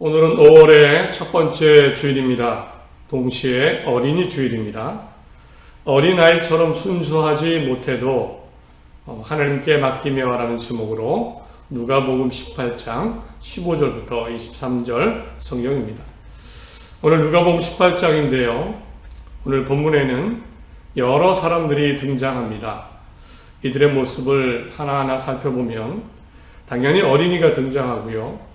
오늘은 5월의 첫 번째 주일입니다. 동시에 어린이 주일입니다. 어린아이처럼 순수하지 못해도 하나님께 맡기며라는 제목으로 누가복음 18장 15절부터 23절 성경입니다. 오늘 누가복음 18장인데요. 오늘 본문에는 여러 사람들이 등장합니다. 이들의 모습을 하나하나 살펴보면 당연히 어린이가 등장하고요.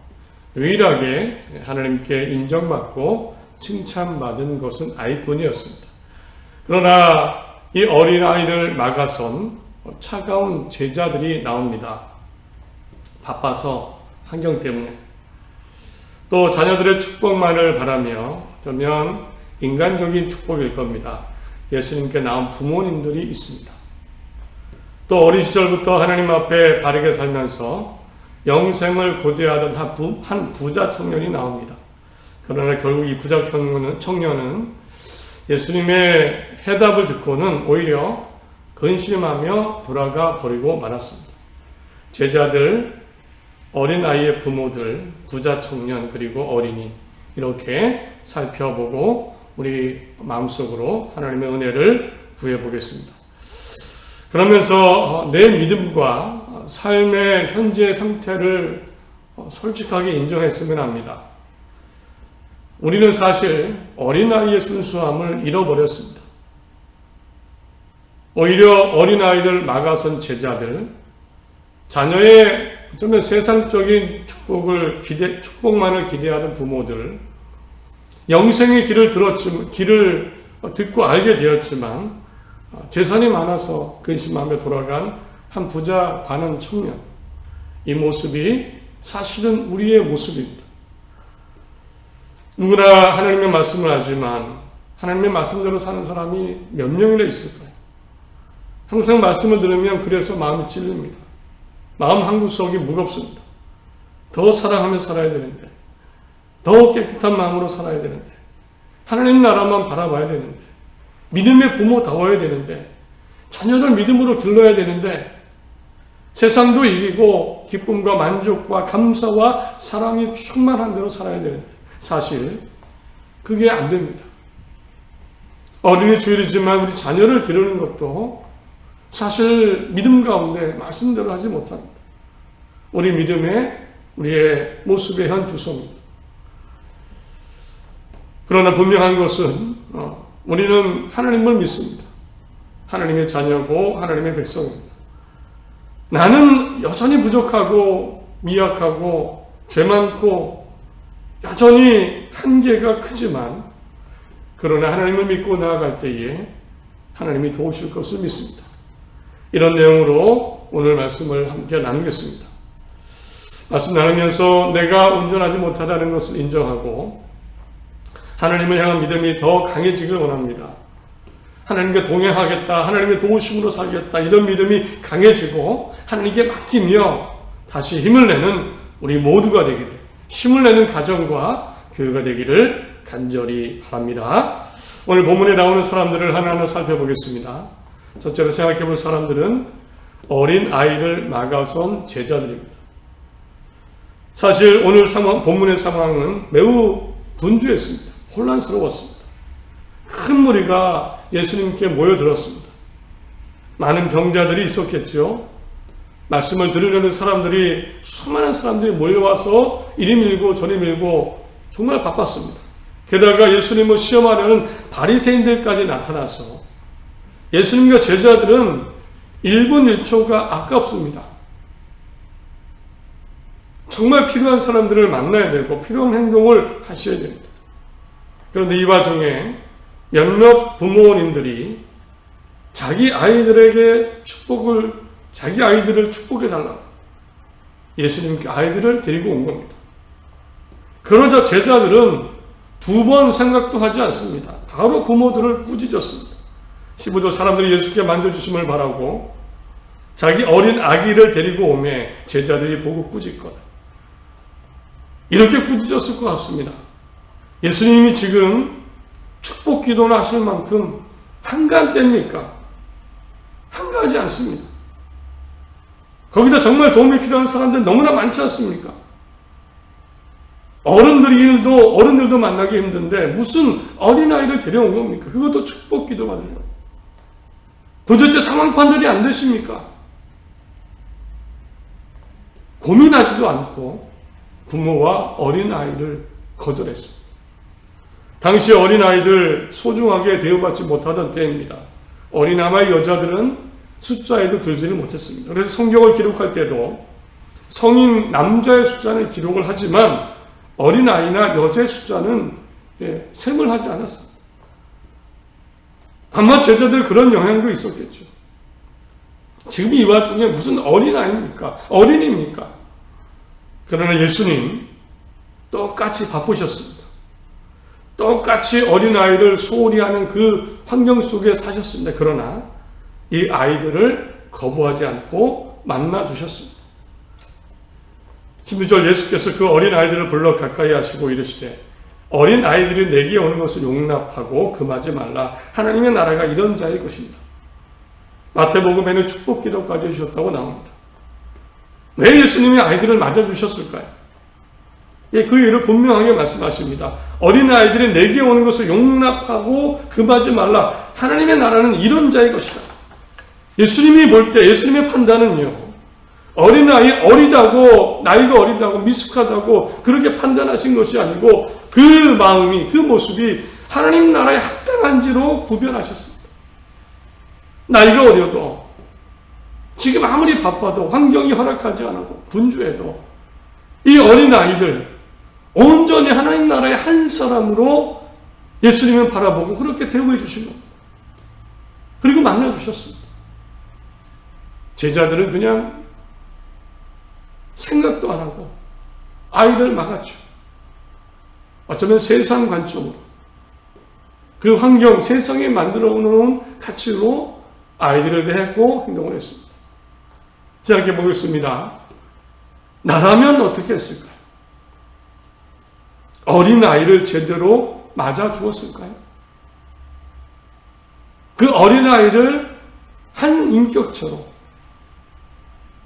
유일하게 하나님께 인정받고 칭찬받은 것은 아이뿐이었습니다. 그러나 이 어린아이를 막아선 차가운 제자들이 나옵니다. 바빠서 환경 때문에. 또 자녀들의 축복만을 바라며 어쩌면 인간적인 축복일 겁니다. 예수님께 나온 부모님들이 있습니다. 또 어린 시절부터 하나님 앞에 바르게 살면서 영생을 고대하던 한 부자 청년이 나옵니다. 그러나 결국 이 부자 청년은 예수님의 해답을 듣고는 오히려 근심하며 돌아가 버리고 말았습니다. 제자들, 어린아이의 부모들, 부자 청년, 그리고 어린이 이렇게 살펴보고 우리 마음속으로 하나님의 은혜를 구해보겠습니다. 그러면서 내 믿음과 삶의 현재 상태를 솔직하게 인정했으면 합니다. 우리는 사실 어린아이의 순수함을 잃어버렸습니다. 오히려 어린아이를 막아선 제자들, 자녀의 어쩌면 세상적인 축복만을 기대하던 부모들, 영생의 길을 듣고 알게 되었지만 재산이 많아서 근심하며 돌아간 한 부자 관원 청년, 이 모습이 사실은 우리의 모습입니다. 누구나 하나님의 말씀을 하지만 하나님의 말씀대로 사는 사람이 몇 명이나 있을까요? 항상 말씀을 들으면 그래서 마음이 찔립니다. 마음 한구석이 무겁습니다. 더 사랑하며 살아야 되는데, 더 깨끗한 마음으로 살아야 되는데, 하나님 나라만 바라봐야 되는데, 믿음의 부모다워야 되는데, 자녀를 믿음으로 길러야 되는데, 세상도 이기고 기쁨과 만족과 감사와 사랑이 충만한 대로 살아야 되는데 사실 그게 안 됩니다. 어린이 주일이지만 우리 자녀를 기르는 것도 사실 믿음 가운데 말씀대로 하지 못합니다. 우리 우리의 모습의 현 주소입니다. 그러나 분명한 것은 우리는 하나님을 믿습니다. 하나님의 자녀고 하나님의 백성입니다. 나는 여전히 부족하고 미약하고 죄 많고 여전히 한계가 크지만 그러나 하나님을 믿고 나아갈 때에 하나님이 도우실 것을 믿습니다. 이런 내용으로 오늘 말씀을 함께 나누겠습니다. 말씀 나누면서 내가 온전하지 못하다는 것을 인정하고 하나님을 향한 믿음이 더 강해지길 원합니다. 하나님께 동행하겠다, 하나님의 도우심으로 살겠다, 이런 믿음이 강해지고 하나님께 맡기며 다시 힘을 내는 우리 모두가 되기를, 힘을 내는 가정과 교회가 되기를 간절히 바랍니다. 오늘 본문에 나오는 사람들을 하나하나 살펴보겠습니다. 첫째로 생각해 볼 사람들은 어린 아이를 막아선 제자들입니다. 사실 오늘 본문의 상황은 매우 분주했습니다. 혼란스러웠습니다. 큰 무리가 예수님께 모여들었습니다. 많은 병자들이 있었겠죠. 말씀을 들으려는 사람들이, 수많은 사람들이 몰려와서 이리 밀고 저리 밀고 정말 바빴습니다. 게다가 예수님을 시험하려는 바리새인들까지 나타나서 예수님과 제자들은 1분 1초가 아깝습니다. 정말 필요한 사람들을 만나야 되고 필요한 행동을 하셔야 됩니다. 그런데 이 와중에 몇몇 부모님들이 자기 아이들을 축복해달라고 예수님께 아이들을 데리고 온 겁니다. 그러자 제자들은 두 번 생각도 하지 않습니다. 바로 부모들을 꾸짖었습니다. 15절 사람들이 예수께 만져주심을 바라고 자기 어린 아기를 데리고 오매 제자들이 보고 꾸짖거라. 이렇게 꾸짖었을 것 같습니다. 예수님이 지금 축복 기도를 하실 만큼 한가합니까? 한가하지 않습니다. 거기다 정말 도움이 필요한 사람들 너무나 많지 않습니까? 어른들도 만나기 힘든데 무슨 어린아이를 데려온 겁니까? 그것도 축복 기도 받으려고. 도대체 상황판들이 안 되십니까? 고민하지도 않고 부모와 어린아이를 거절했습니다. 당시 어린아이들 소중하게 대우받지 못하던 때입니다. 어린아마 여자들은 숫자에도 들지를 못했습니다. 그래서 성경을 기록할 때도 성인 남자의 숫자는 기록을 하지만 어린아이나 여자의 숫자는 셈을 하지 않았습니다. 아마 제자들 그런 영향도 있었겠죠. 지금 이 와중에 무슨 어린아이입니까? 어린이입니까? 그러나 예수님 똑같이 바쁘셨습니다. 똑같이 어린아이를 소홀히 하는 그 환경 속에 사셨습니다. 그러나 이 아이들을 거부하지 않고 만나주셨습니다. 16절 예수께서 그 어린아이들을 불러 가까이 하시고 이르시되 어린아이들이 내게 오는 것을 용납하고 금하지 말라. 하나님의 나라가 이런 자의 것입니다. 마태복음에는 축복 기도까지 해주셨다고 나옵니다. 왜 예수님이 아이들을 맞아주셨을까요? 예, 그 이유를 분명하게 말씀하십니다. 어린아이들이 내게 오는 것을 용납하고 금하지 말라. 하나님의 나라는 이런 자의 것이다. 예수님이 볼 때 예수님의 판단은요, 어린아이 어리다고, 나이가 어리다고, 미숙하다고 그렇게 판단하신 것이 아니고 그 마음이, 그 모습이 하나님 나라에 합당한지로 구별하셨습니다. 나이가 어려도, 지금 아무리 바빠도, 환경이 허락하지 않아도, 분주해도 이 어린아이들 온전히 하나님 나라의 한 사람으로 예수님을 바라보고 그렇게 대우해 주신 겁니다. 그리고 만나주셨습니다. 제자들은 그냥 생각도 안 하고 아이를 막았죠. 어쩌면 세상 관점으로, 그 환경, 세상에 만들어 놓은 가치로 아이들을 대했고 행동을 했습니다. 생각해 보겠습니다. 나라면 어떻게 했을까요? 어린아이를 제대로 맞아 주었을까요? 그 어린아이를 한 인격처럼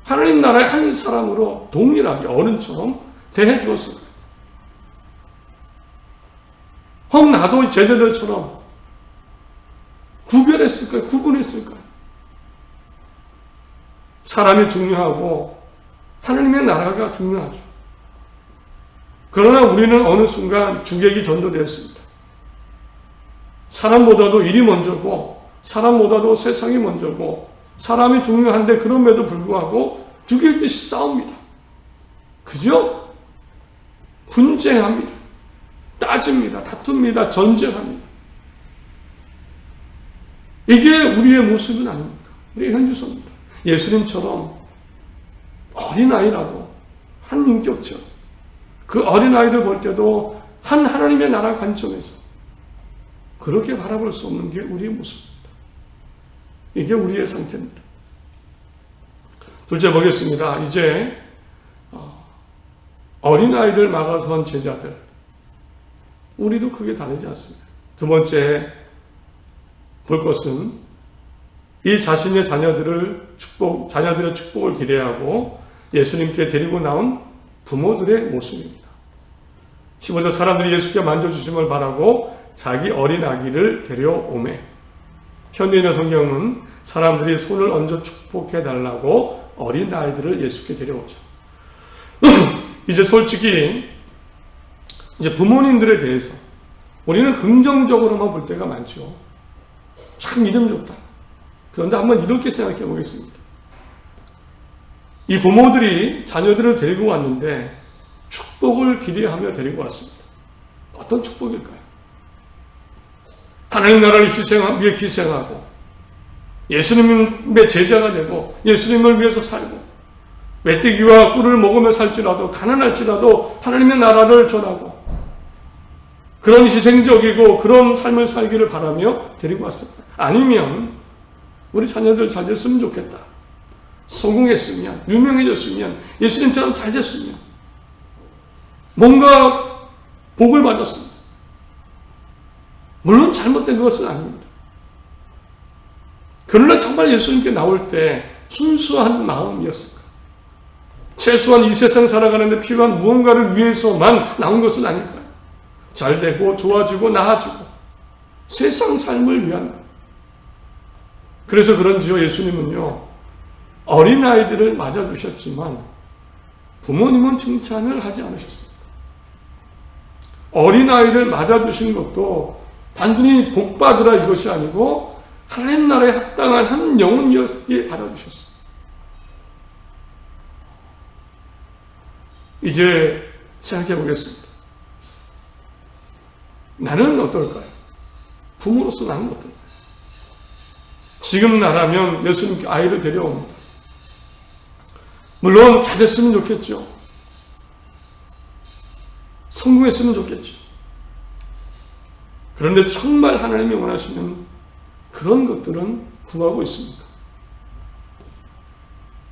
하나님 나라의 한 사람으로 동일하게 어른처럼 대해 주었을까요? 혹 나도 제자들처럼 구별했을까요? 구분했을까요? 사람이 중요하고 하나님의 나라가 중요하죠. 그러나 우리는 어느 순간 주객이 전도되었습니다. 사람보다도 일이 먼저고, 사람보다도 세상이 먼저고, 사람이 중요한데 그럼에도 불구하고 죽일 듯이 싸웁니다. 그죠? 분쟁합니다. 따집니다. 다툽니다. 전쟁합니다. 이게 우리의 모습은 아닙니까? 우리의 현주소입니다. 예수님처럼 어린아이라도 한 인격처럼 그 어린아이를 볼 때도 한 하나님의 나라 관점에서 그렇게 바라볼 수 없는 게 우리의 모습입니다. 이게 우리의 상태입니다. 둘째 보겠습니다. 이제 어린아이들 막아선 제자들, 우리도 크게 다르지 않습니다. 두 번째 볼 것은 이 자신의 자녀들의 축복을 기대하고 예수님께 데리고 나온 부모들의 모습입니다. 15절 사람들이 예수께 만져주심을 바라고 자기 어린 아기를 데려오매. 현대인의 성경은 사람들이 손을 얹어 축복해달라고 어린 아이들을 예수께 데려오죠. 이제 솔직히 이제 부모님들에 대해서 우리는 긍정적으로만 볼 때가 많죠. 참 믿음 좋다. 그런데 한번 이렇게 생각해 보겠습니다. 이 부모들이 자녀들을 데리고 왔는데 축복을 기대하며 데리고 왔습니다. 어떤 축복일까요? 하나님 나라를 위해 희생하고 예수님의 제자가 되고 예수님을 위해서 살고 메뚜기와 꿀을 먹으며 살지라도 가난할지라도 하나님의 나라를 전하고 그런 희생적이고 그런 삶을 살기를 바라며 데리고 왔습니다. 아니면 우리 자녀들 잘 됐으면 좋겠다. 성공했으면, 유명해졌으면, 예수님처럼 잘 됐으면, 뭔가 복을 받았습니다. 물론 잘못된 것은 아닙니다. 그러나 정말 예수님께 나올 때 순수한 마음이었을까? 최소한 이 세상 살아가는데 필요한 무언가를 위해서만 나온 것은 아닐까요? 잘 되고 좋아지고 나아지고 세상 삶을 위한 것. 그래서 그런지요, 예수님은요, 어린아이들을 맞아주셨지만 부모님은 칭찬을 하지 않으셨습니다. 어린아이를 맞아주신 것도 단순히 복받으라 이것이 아니고 하나님 나라에 합당한 한 영혼이었기에 받아주셨습니다. 이제 생각해 보겠습니다. 나는 어떨까요? 부모로서 나는 어떨까요? 지금 나라면 예수님께 아이를 데려옵니다. 물론 잘했으면 좋겠죠. 성공했으면 좋겠죠. 그런데 정말 하나님이 원하시는 그런 것들은 구하고 있습니다.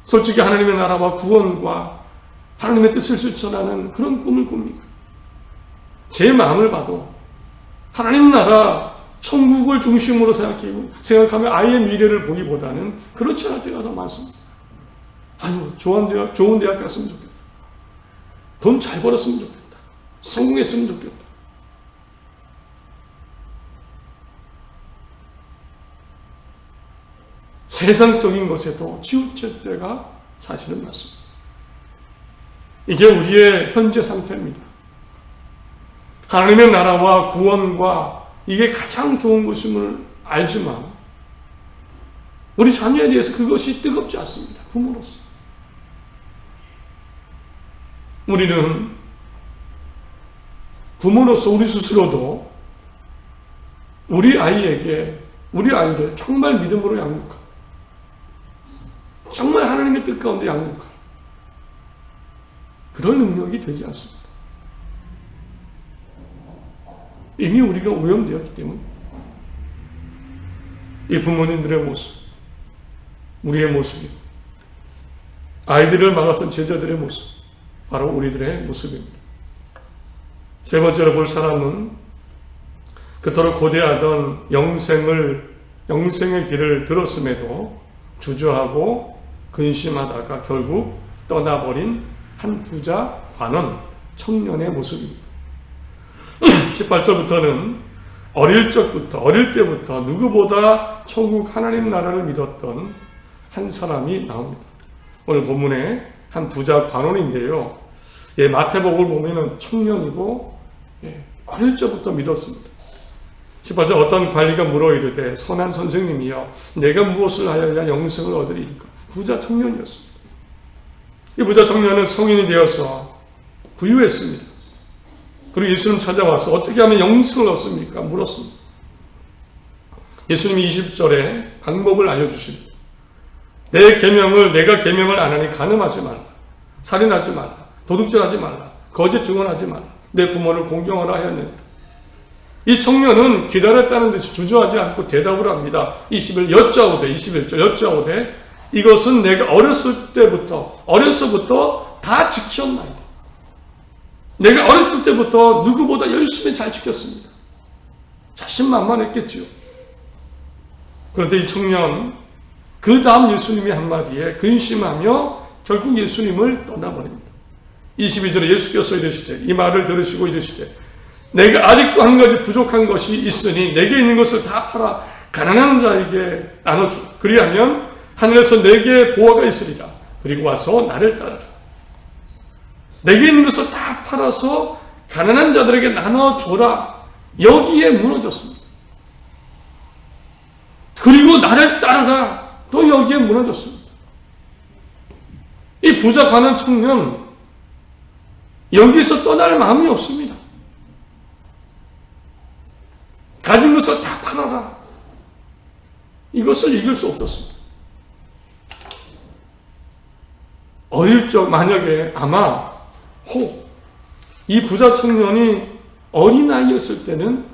솔직히 하나님의 나라와 구원과 하나님의 뜻을 실천하는 그런 꿈을 꿉니까? 제 마음을 봐도 하나님 나라, 천국을 중심으로 생각하며 아이의 미래를 보기보다는 그렇지 않을 때가 더 많습니다. 아유, 좋은 대학 갔으면 좋겠다. 돈 잘 벌었으면 좋겠다. 성공했으면 좋겠다. 세상적인 것에도 치우칠 때가 사실은 많습니다. 이게 우리의 현재 상태입니다. 하나님의 나라와 구원과 이게 가장 좋은 것임을 알지만 우리 자녀에 대해서 그것이 뜨겁지 않습니다. 부모로서. 우리는 부모로서 우리 스스로도 우리 아이를 정말 믿음으로 양육하고 정말 하나님의 뜻 가운데 양육하고 그런 능력이 되지 않습니다. 이미 우리가 오염되었기 때문에 이 부모님들의 모습, 우리의 모습이 아이들을 막아선 제자들의 모습, 바로 우리들의 모습입니다. 세 번째로 볼 사람은 그토록 고대하던 영생의 길을 들었음에도 주저하고 근심하다가 결국 떠나버린 한 부자 관원 청년의 모습입니다. 18절부터는 어릴 때부터 누구보다 천국 하나님 나라를 믿었던 한 사람이 나옵니다. 오늘 본문에 한 부자 관원인데요. 마태복음을 보면은 청년이고 어릴 적부터 믿었습니다. 18절 어떤 관리가 물어 이르되 선한 선생님이여 내가 무엇을 하여야 영생을 얻으리이까. 부자 청년이었습니다. 이 부자 청년은 성인이 되어서 부유했습니다. 그리고 예수님 찾아와서 어떻게 하면 영생을 얻습니까? 물었습니다. 예수님이 20절에 방법을 알려주십니다. 내가 계명을 안 하니 간음하지 말라, 살인하지 말라, 도둑질하지 말라, 거짓 증언하지 말라, 내 부모를 공경하라 하였느니라. 이 청년은 기다렸다는 듯이 주저하지 않고 대답을 합니다. 21절 여짜오되 이것은 내가 어려서부터 다 지켰나이다. 내가 어렸을 때부터 누구보다 열심히 잘 지켰습니다. 자신만만했겠지요. 그런데 이 청년 그 다음 예수님의 한마디에 근심하며 결국 예수님을 떠나버립니다. 22절에 예수께서 이르시되 이 말을 들으시고 이르시되 내가 아직도 한 가지 부족한 것이 있으니 내게 있는 것을 다 팔아 가난한 자에게 나눠주. 그리하면 하늘에서 내게 보화가 있으리라. 그리고 와서 나를 따르라. 내게 있는 것을 다 팔아서 가난한 자들에게 나눠줘라. 여기에 무너졌습니다. 그리고 나를 따르라. 또 여기에 무너졌습니다. 이 부자 관원 청년 여기서 떠날 마음이 없습니다. 가진 것을 다 팔아라. 이것을 이길 수 없었습니다. 어릴 적 만약에 아마 이 부자 청년이 어린아이였을 때는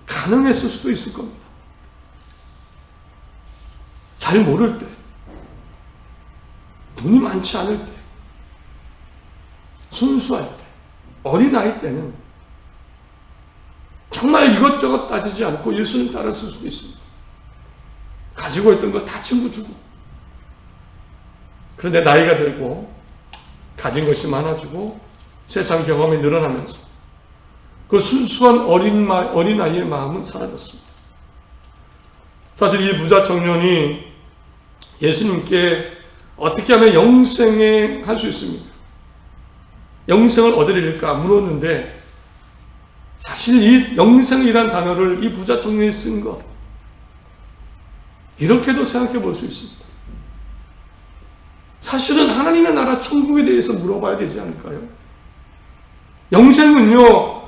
가능했을 수도 있을 겁니다. 잘 모를 때, 돈이 많지 않을 때, 순수할 때, 어린아이 때는 정말 이것저것 따지지 않고 예수님 따랐을 수도 있습니다. 가지고 있던 거 다 친구 주고. 그런데 나이가 들고 가진 것이 많아지고 세상 경험이 늘어나면서 그 순수한 어린아이의 마음은 사라졌습니다. 사실 이 부자 청년이 예수님께 어떻게 하면 영생에 할 수 있습니까? 영생을 얻으리까 물었는데 사실 이 영생이란 단어를 이 부자 청년이 쓴 것, 이렇게도 생각해 볼 수 있습니다. 사실은 하나님의 나라 천국에 대해서 물어봐야 되지 않을까요? 영생은요,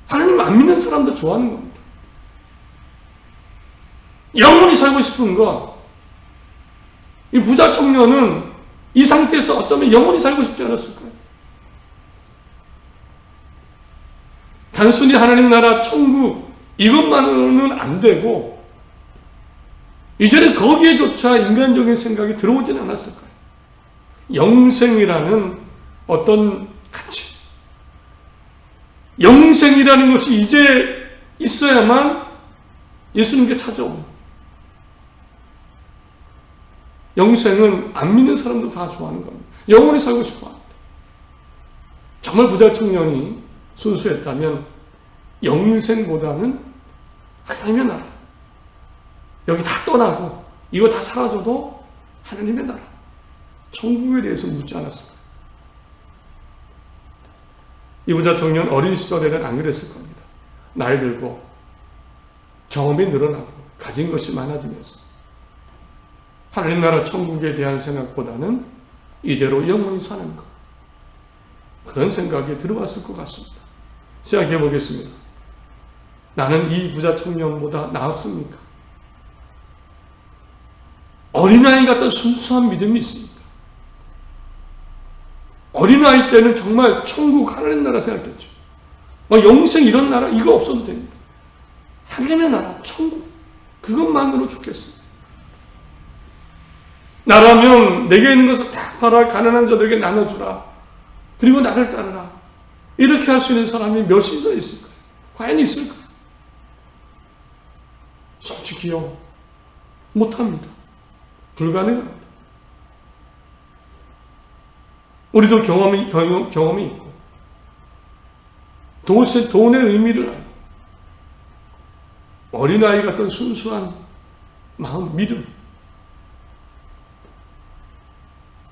하나님 안 믿는 사람도 좋아하는 겁니다. 영원히 살고 싶은 것, 이 부자 청년은 이 상태에서 어쩌면 영원히 살고 싶지 않았을까요? 단순히 하나님 나라 천국 이것만으로는 안 되고 이제는 거기에조차 인간적인 생각이 들어오지는 않았을까요? 영생이라는 어떤 가치, 영생이라는 것이 이제 있어야만 예수님께 찾아옵니다. 영생은 안 믿는 사람도 다 좋아하는 겁니다. 영원히 살고 싶어 합니다. 정말 부자 청년이 순수했다면 영생보다는 하나님의 나라, 여기 다 떠나고 이거 다 사라져도 하나님의 나라, 천국에 대해서 묻지 않았을까요? 이 부자 청년 어린 시절에는 안 그랬을 겁니다. 나이 들고 경험이 늘어나고 가진 것이 많아지면서 하나님 나라 천국에 대한 생각보다는 이대로 영원히 사는 것, 그런 생각이 들어왔을 것 같습니다. 생각해 보겠습니다. 나는 이 부자 청년보다 나았습니까? 어린아이 같은 순수한 믿음이 있습니까? 어린아이 때는 정말 천국 하나님 나라 생각했죠. 영생 이런 나라 이거 없어도 됩니다. 하나님의 나라 천국 그것만으로 좋겠습니다. 나라면 내게 있는 것을 다 팔아 가난한 자들에게 나눠주라. 그리고 나를 따르라. 이렇게 할 수 있는 사람이 몇이서 있을까요? 과연 있을까요? 솔직히요, 못합니다. 불가능합니다. 우리도 경험이 있고 돈의 의미를 알고 어린아이 같은 순수한 마음, 믿음,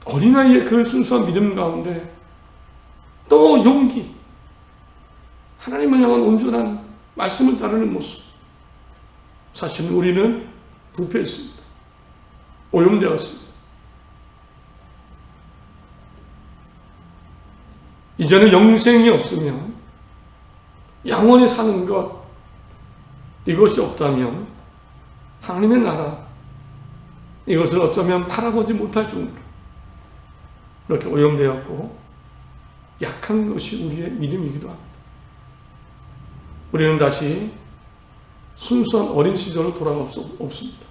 어린아이의 그 순수한 믿음 가운데 또 용기, 하나님을 향한 온전한 말씀을 따르는 모습, 사실은 우리는 부패했습니다. 오염되었습니다. 이제는 영생이 없으면, 영원히 사는 것, 이것이 없다면 하나님의 나라, 이것을 어쩌면 바라보지 못할 정도로 이렇게 오염되었고 약한 것이 우리의 믿음이기도 합니다. 우리는 다시 순수한 어린 시절로 돌아갈 수 없습니다.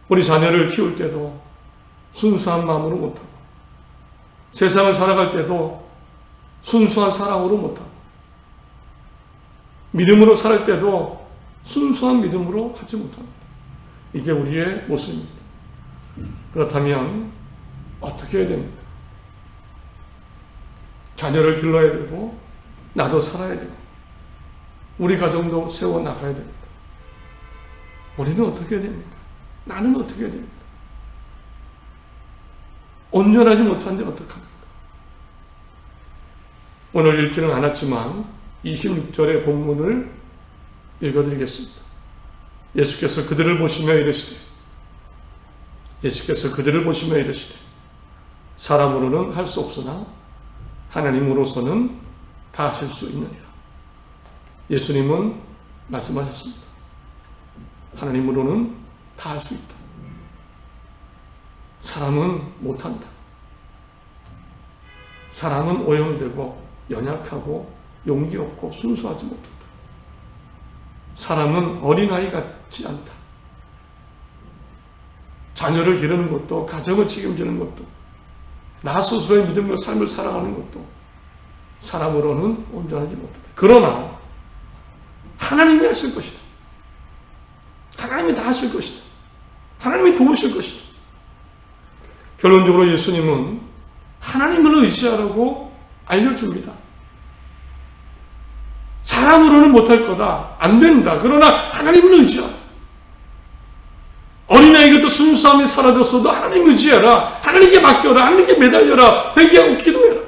우리 자녀를 키울 때도 순수한 마음으로 못하고, 세상을 살아갈 때도 순수한 사랑으로 못하고, 믿음으로 살 때도 순수한 믿음으로 하지 못합니다. 이게 우리의 모습입니다. 그렇다면 어떻게 해야 됩니까? 자녀를 길러야 되고 나도 살아야 되고 우리 가정도 세워나가야 됩니다. 우리는 어떻게 해야 됩니까? 나는 어떻게 해야 됩니까? 온전하지 못한데 어떡합니까? 오늘 읽지는 않았지만 26절의 본문을 읽어드리겠습니다. 예수께서 그들을 보시며 이르시되 사람으로는 할 수 없으나 하나님으로서는 다 하실 수 있느니라. 예수님은 말씀하셨습니다. 하나님으로는 다 할 수 있다. 사람은 못한다. 사람은 오염되고 연약하고 용기 없고 순수하지 못한다. 사람은 어린아이 같지 않다. 자녀를 기르는 것도, 가정을 책임지는 것도, 나 스스로의 믿음과 삶을 살아가는 것도 사람으로는 온전하지 못하다. 그러나 하나님이 하실 것이다. 하나님이 다 하실 것이다. 하나님이 도우실 것이다. 결론적으로 예수님은 하나님을 의지하라고 알려줍니다. 사람으로는 못할 거다. 안 된다. 그러나 하나님을 의지하라. 어린아이 같은 순수함이 사라졌어도 하나님 의지해라. 하나님께 맡겨라. 하나님께 매달려라. 회개하고 기도해라.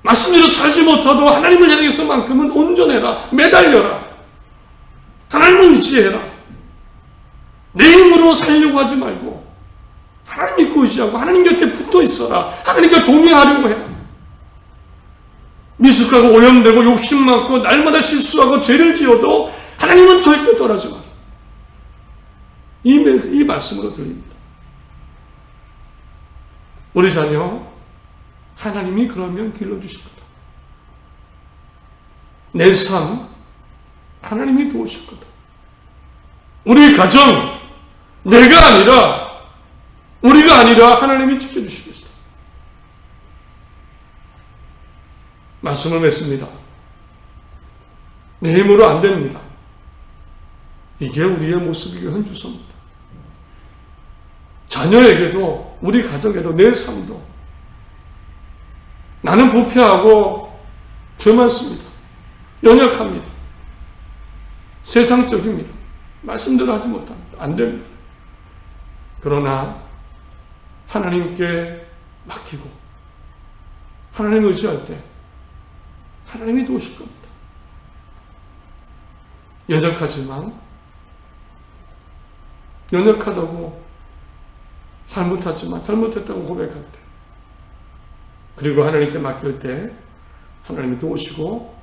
말씀대로 살지 못하도 하나님을 향해서만큼은 온전해라. 매달려라. 하나님을 의지해라. 내 힘으로 살려고 하지 말고 하나님 믿고 의지하고 하나님 곁에 붙어 있어라. 하나님과 동행하려고 해라. 미숙하고 오염되고 욕심 많고 날마다 실수하고 죄를 지어도 하나님은 절대 떠나지 마라. 이 말씀으로 들립니다. 우리 자녀 하나님이 그러면 길러주실 거다. 내 삶 하나님이 도우실 거다. 우리 가정 내가 아니라 우리가 아니라 하나님이 지켜주시겠다. 말씀을 맺습니다. 내 힘으로 안 됩니다. 이게 우리의 모습이고 현주소입니다. 자녀에게도 우리 가족에도 내 삶도 나는 부패하고 죄 많습니다. 연약합니다. 세상적입니다. 말씀대로 하지 못합니다. 안 됩니다. 그러나 하나님께 맡기고 하나님 의지할 때 하나님이 도우실 겁니다. 연약하다고 잘못하지만 잘못했다고 고백할 때 그리고 하나님께 맡길 때 하나님이 도우시고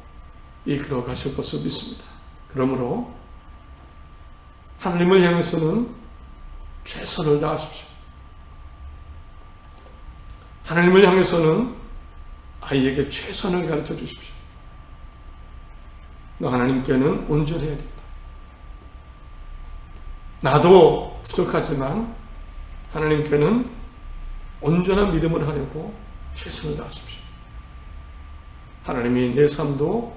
이끌어 가실 것을 믿습니다. 그러므로 하나님을 향해서는 최선을 다하십시오. 하나님을 향해서는 아이에게 최선을 가르쳐 주십시오. 너 하나님께는 온전해야 된다. 나도 부족하지만 하나님께는 온전한 믿음을 하려고 최선을 다하십시오. 하나님이 내 삶도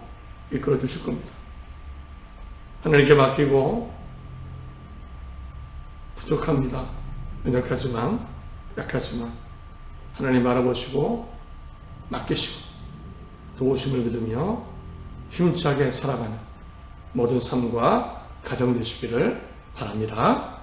이끌어 주실 겁니다. 하나님께 맡기고 부족합니다. 연약하지만 약하지만 하나님 알아보시고 맡기시고 도우심을 믿으며 힘차게 살아가는 모든 삶과 가정 되시기를 바랍니다.